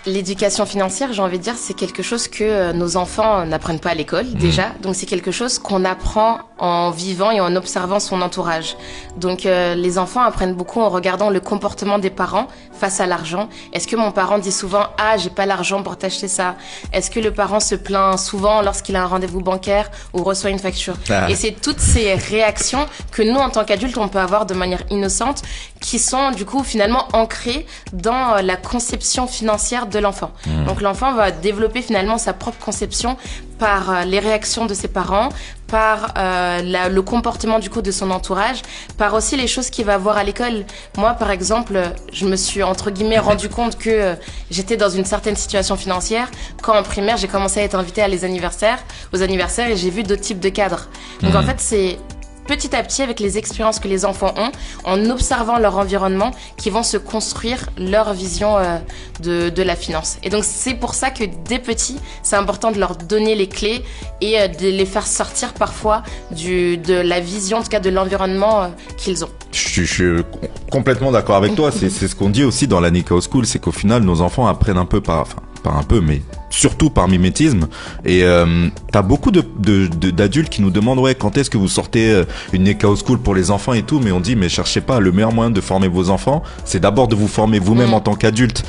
L'éducation financière, j'ai envie de dire, c'est quelque chose que nos enfants n'apprennent pas à l'école déjà. Donc c'est quelque chose qu'on apprend en vivant et en observant son entourage. Donc les enfants apprennent beaucoup en regardant le comportement des parents face à l'argent. Est-ce que mon parent dit souvent « Ah, j'ai pas l'argent pour t'acheter ça ?» Est-ce que le parent se plaint souvent lorsqu'il a un rendez-vous bancaire ou reçoit une facture? Et c'est toutes ces réactions que nous, en tant qu'adultes, on peut avoir de manière innocente, qui sont du coup finalement ancrées dans la conception financière de l'enfant. Donc l'enfant va développer finalement sa propre conception par les réactions de ses parents, par le comportement du coup de son entourage, par aussi les choses qu'il va voir à l'école. Moi, par exemple, je me suis entre guillemets rendu compte que j'étais dans une certaine situation financière quand en primaire j'ai commencé à être invitée aux anniversaires et j'ai vu d'autres types de cadres. Donc en fait, c'est petit à petit, avec les expériences que les enfants ont, en observant leur environnement, qui vont se construire leur vision de la finance. Et donc, c'est pour ça que dès petits, c'est important de leur donner les clés et de les faire sortir parfois de la vision, en tout cas de l'environnement qu'ils ont. Je suis complètement d'accord avec toi. C'est ce qu'on dit aussi dans la Nikao School, c'est qu'au final, nos enfants apprennent un peu pas un peu, mais surtout par mimétisme. Et t'as beaucoup d'adultes qui nous demandent ouais, quand est-ce que vous sortez une Nikao School pour les enfants et tout, mais on dit mais cherchez pas, le meilleur moyen de former vos enfants, c'est d'abord de vous former vous-même en tant qu'adulte